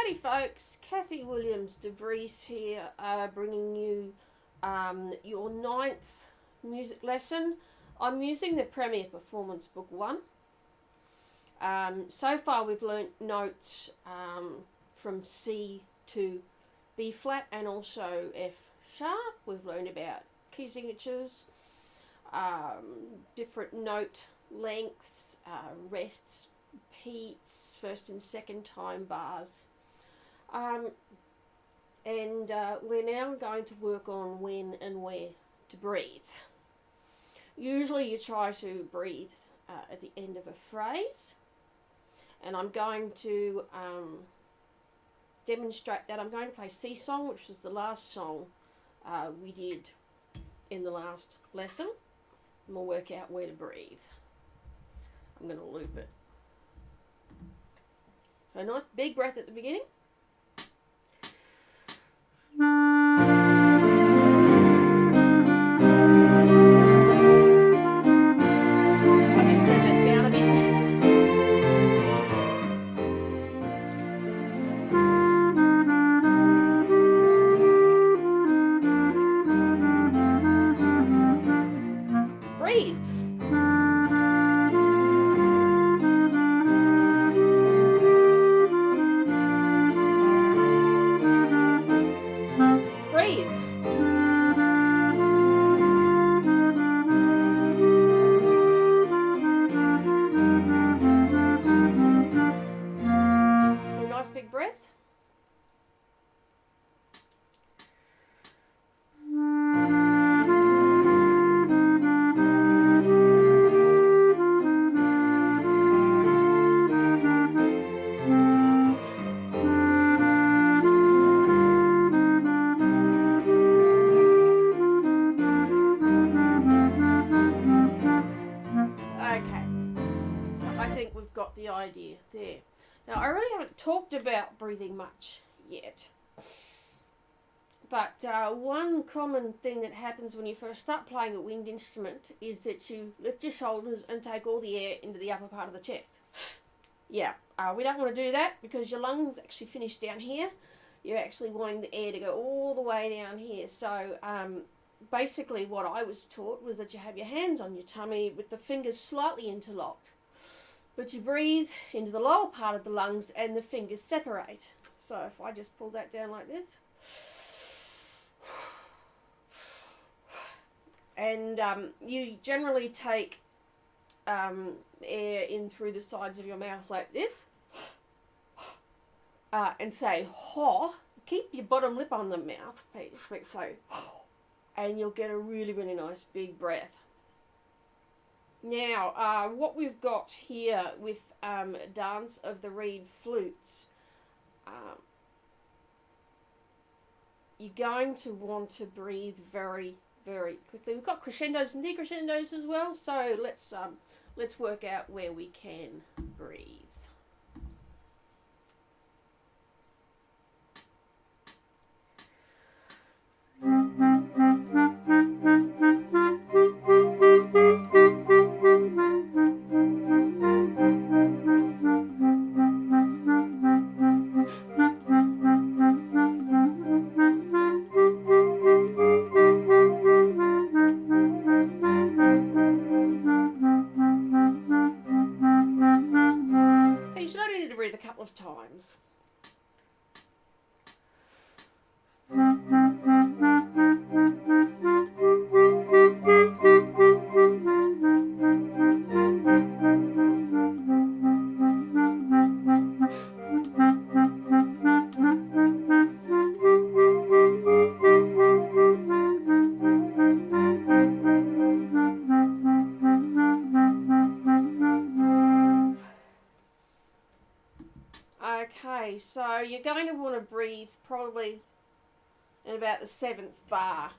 Howdy folks, Kathy Williams-Devries here, bringing you your 9th music lesson. I'm using the Premier Performance Book 1. So far we've learnt notes from C to B flat and also F sharp. We've learned about key signatures, different note lengths, rests, repeats, first and second time bars. We're now going to work on when and where to breathe. Usually you try to breathe at the end of a phrase, and I'm going to demonstrate that. I'm going to play C Song, which is the last song we did in the last lesson, and we'll work out where to breathe. I'm going to loop it. So a nice big breath at the beginning. I'll just turn that down a bit. Breathe. Got the idea there. Now I really haven't talked about breathing much yet, but one common thing that happens when you first start playing a wind instrument is that you lift your shoulders and take all the air into the upper part of the chest. Yeah, we don't want to do that because your lungs actually finish down here. You're actually wanting the air to go all the way down here. So basically what I was taught was that you have your hands on your tummy with the fingers slightly interlocked, but you breathe into the lower part of the lungs and the fingers separate. So if I just pull that down like this, and you generally take air in through the sides of your mouth like this, and say "ho." Keep your bottom lip on the mouthpiece, so, and you'll get a really, really nice big breath. Now, what we've got here with Dance of the Reed Flutes, you're going to want to breathe very, very quickly. We've got crescendos and decrescendos as well, so let's work out where we can breathe. A couple of times. Okay, so you're going to want to breathe probably in about the 7th bar.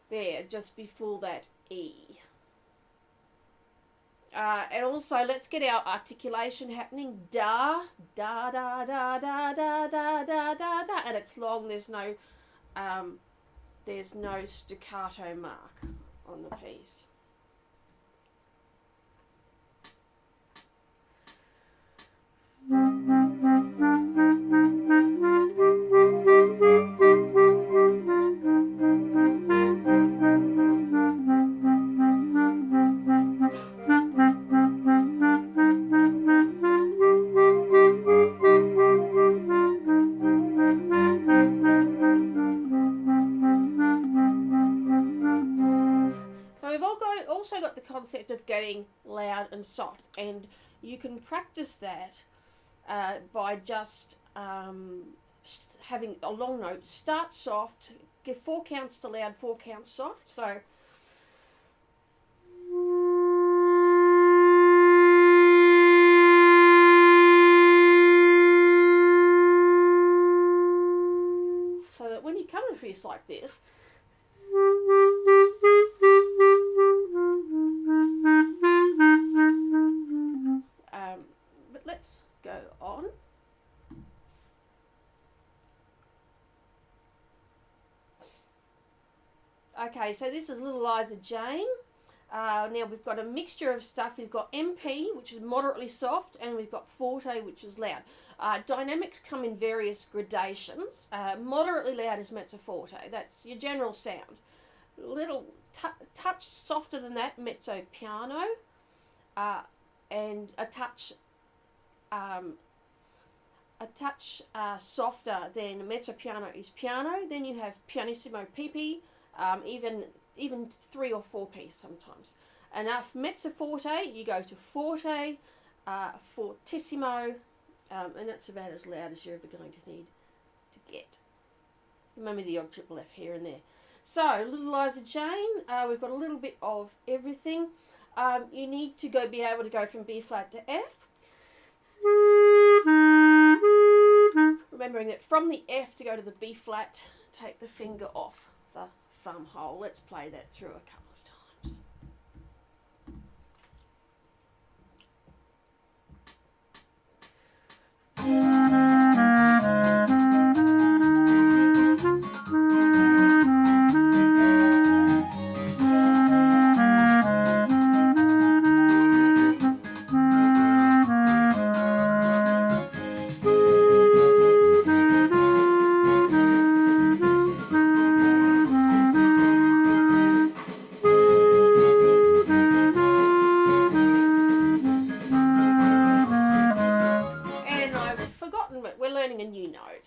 There, just before that E. And also, let's get our articulation happening. Da, da, da, da, da, da, da, da, da, da. And it's long. There's no staccato mark on the piece. Also got the concept of getting loud and soft, and you can practice that by just having a long note. Start soft, give 4 counts to loud, 4 counts soft. So that when you come to a piece like this, but let's go on. Okay, so this is Little Liza Jane. Now we've got a mixture of stuff. We've got MP, which is moderately soft, and we've got Forte, which is loud. Dynamics come in various gradations. Moderately loud is mezzo forte. That's your general sound. Little touch softer than that, mezzo piano, and a touch softer than mezzo piano is piano. Then you have pianissimo PP, even 3 or 4 piece sometimes. Enough mezzo forte, you go to forte, fortissimo, and that's about as loud as you're ever going to need to get. Maybe the odd triple F here and there. So, Little Liza Jane, we've got a little bit of everything. You need to be able to go from B flat to F. Remembering that from the F to go to the B flat, take the finger off the thumb hole. Let's play that through a couple of times.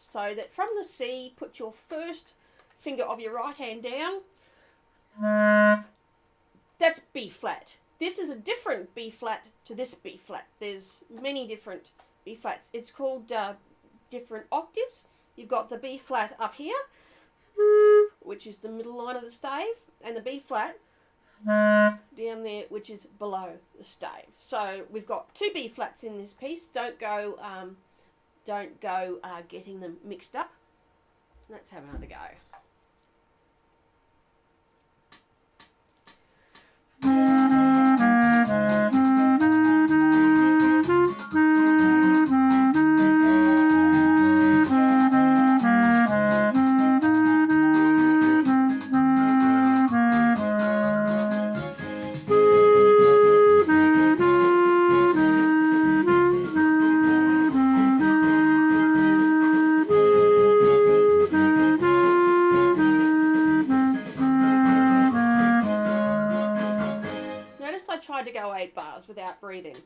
So that from the C, put your first finger of your right hand down. That's B flat. This is a different B flat to this B flat. There's many different B flats. It's called different octaves. You've got the B flat up here, which is the middle line of the stave, and the B flat down there, which is below the stave. So we've got 2 B flats in this piece. Don't go getting them mixed up. Let's have another go. To go 8 bars without breathing.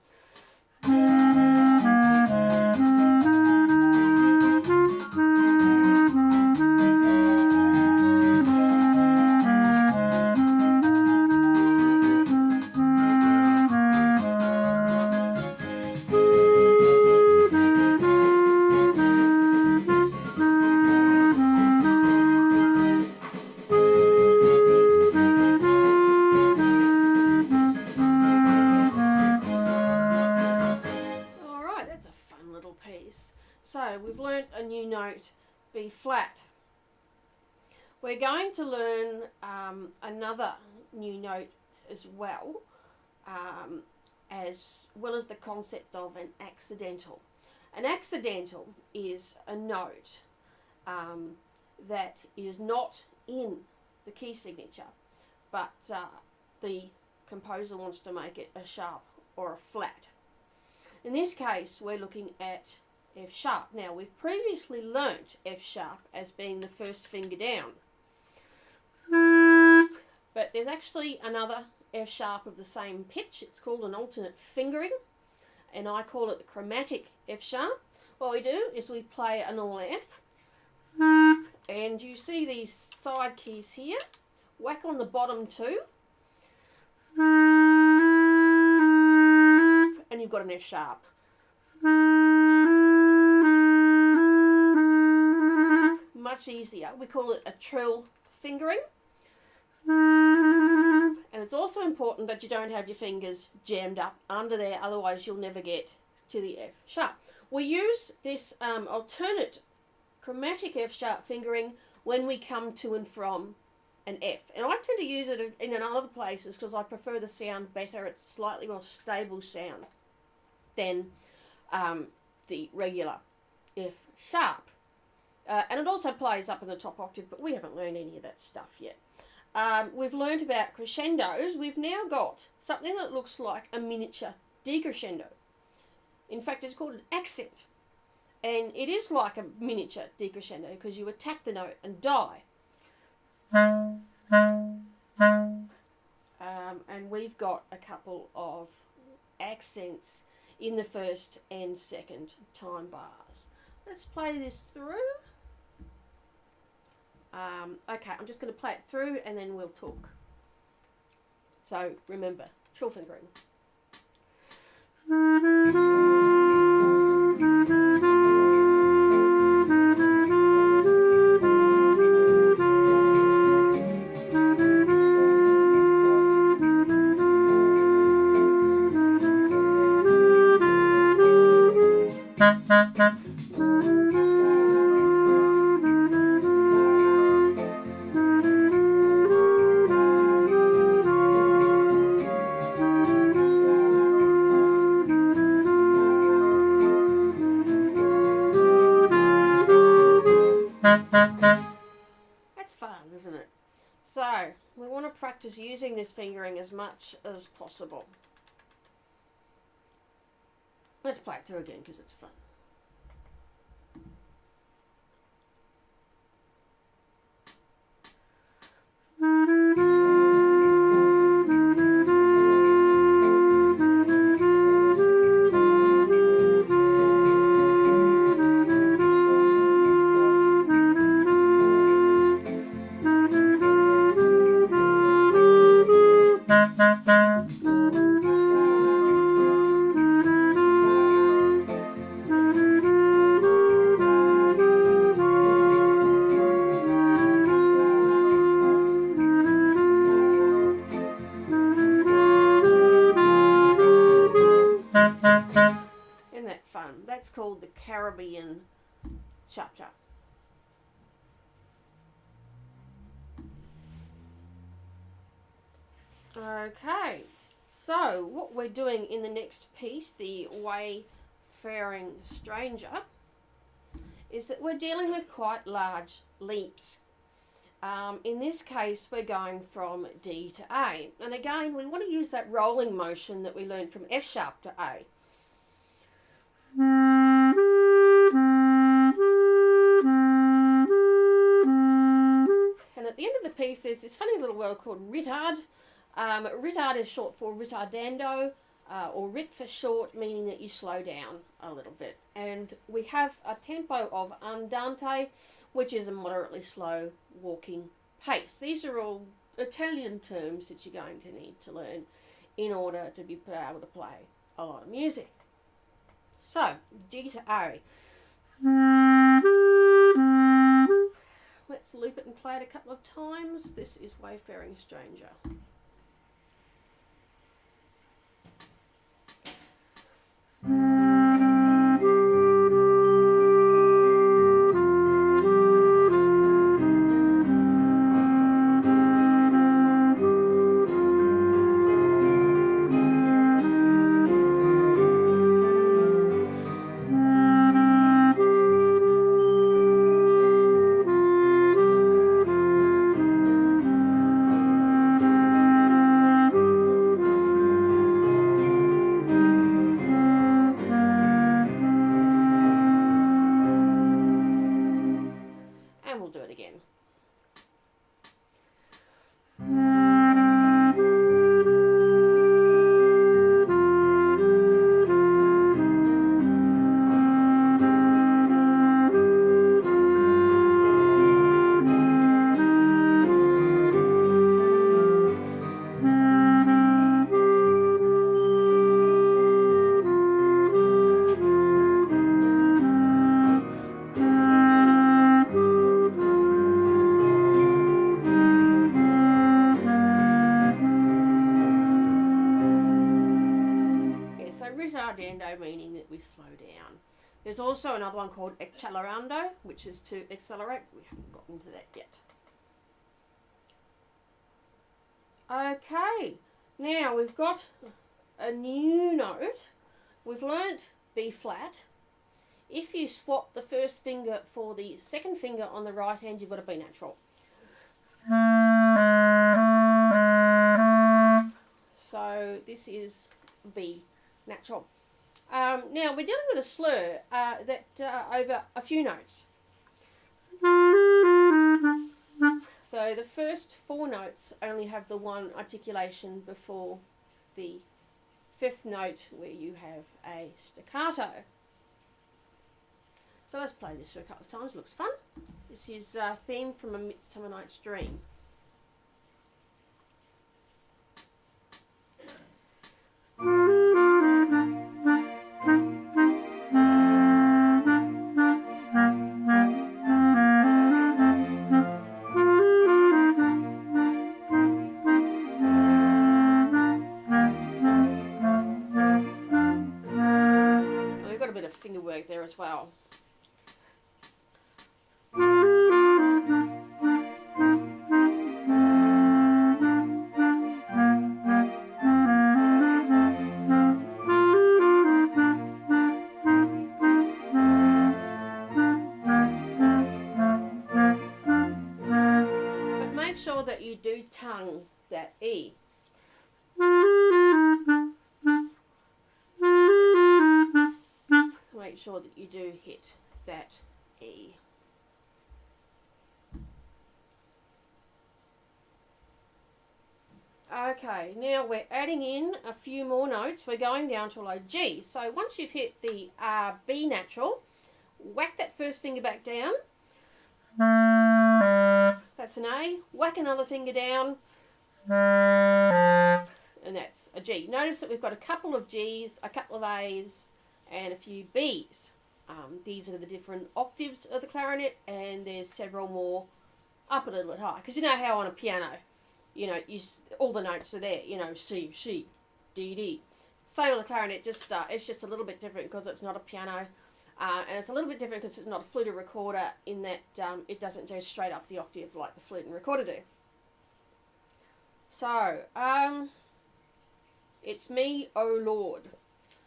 So we've learnt a new note, B flat. We're going to learn another new note as well, as well as the concept of an accidental. An accidental is a note that is not in the key signature, but the composer wants to make it a sharp or a flat. In this case, we're looking at F sharp. Now, we've previously learnt F sharp as being the first finger down, but there's actually another F sharp of the same pitch. It's called an alternate fingering, and I call it the chromatic F sharp. What we do is we play an all F, and you see these side keys here. Whack on the bottom two, and you've got an F sharp. Much easier. We call it a trill fingering. And it's also important that you don't have your fingers jammed up under there, otherwise you'll never get to the F sharp. We use this alternate chromatic F sharp fingering when we come to and from an F. And I tend to use it in other places because I prefer the sound better. It's a slightly more stable sound than the regular F sharp. And it also plays up in the top octave, but we haven't learned any of that stuff yet. We've learned about crescendos. We've now got something that looks like a miniature decrescendo. In fact, it's called an accent. And it is like a miniature decrescendo because you attack the note and die. And we've got a couple of accents in the first and second time bars. Let's play this through. Okay, I'm just going to play it through and then we'll talk. So remember, trill fingering. That's fun, isn't it? So, we want to practice using this fingering as much as possible. Let's play it through again because it's fun. Isn't that fun? That's called the Caribbean chapter. Okay, so what we're doing in the next piece, the Wayfaring Stranger, is that we're dealing with quite large leaps. In this case, we're going from D to A. And again, we want to use that rolling motion that we learned from F sharp to A. And at the end of the piece, there's this funny little word called ritard. Ritard is short for ritardando, or rit for short, meaning that you slow down a little bit. And we have a tempo of andante, which is a moderately slow walking pace. These are all Italian terms that you're going to need to learn in order to be able to play a lot of music. So, D to A. Let's loop it and play it a couple of times. This is Wayfaring Stranger. and we'll do it again. Ritardando meaning that we slow down. There's also another one called accelerando, which is to accelerate. We haven't gotten to that yet. Okay, now we've got a new note. We've learnt B flat. If you swap the first finger for the second finger on the right hand, you've got a B natural. So this is B natural. Now we're dealing with a slur over a few notes. So the first four notes only have the one articulation before the fifth note where you have a staccato. So let's play this for a couple of times. It looks fun. This is a theme from A Midsummer Night's Dream. Finger work there as well. But make sure that you do tongue that E. Make sure that you do hit that E. Okay, now we're adding in a few more notes. We're going down to a low G. So once you've hit the B natural, whack that first finger back down. That's an A. Whack another finger down. And that's a G. Notice that we've got a couple of Gs, a couple of As, and a few Bs. These are the different octaves of the clarinet, and there's several more up a little bit high. Because you know how on a piano, you know, all the notes are there. You know, C, C, D, D. Same on the clarinet. It's just a little bit different because it's not a piano, and it's a little bit different because it's not a flute and recorder in that it doesn't go straight up the octave like the flute and recorder do. So, it's me, oh Lord.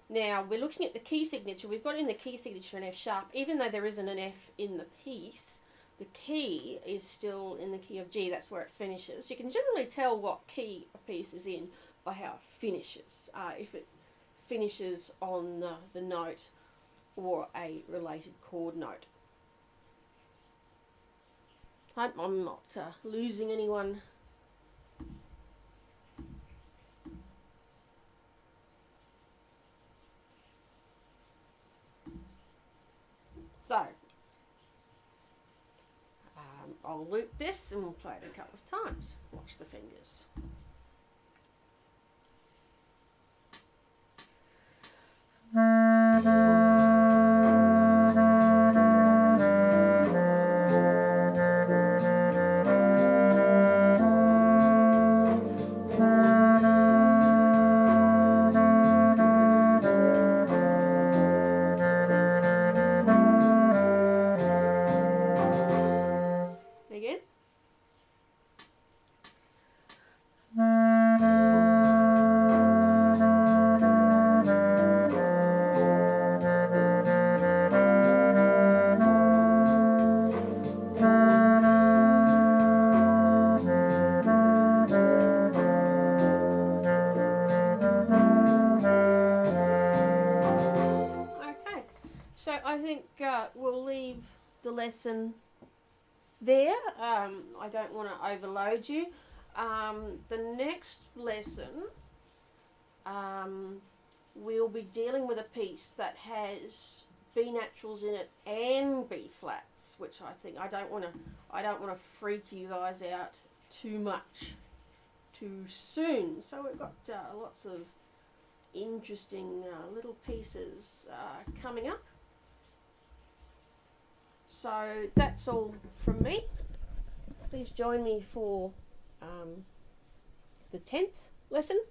Now, we're looking at the key signature. We've got in the key signature an F sharp. Even though there isn't an F in the piece, the key is still in the key of G. That's where it finishes. You can generally tell what key a piece is in by how it finishes. If it finishes on the note or a related chord note. Hope I'm not losing anyone. So, I'll loop this and we'll play it a couple of times. Watch the fingers. Again. Okay, so I think we'll leave the lesson there. I don't want to overload you. The next lesson, we'll be dealing with a piece that has B naturals in it and B flats, which I think I don't want to freak you guys out too much too soon. So we've got lots of interesting little pieces coming up. So that's all from me. Please join me for the 10th lesson.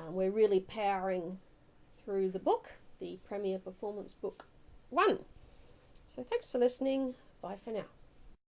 We're really powering through the book, the Premier Performance Book 1. So thanks for listening. Bye for now.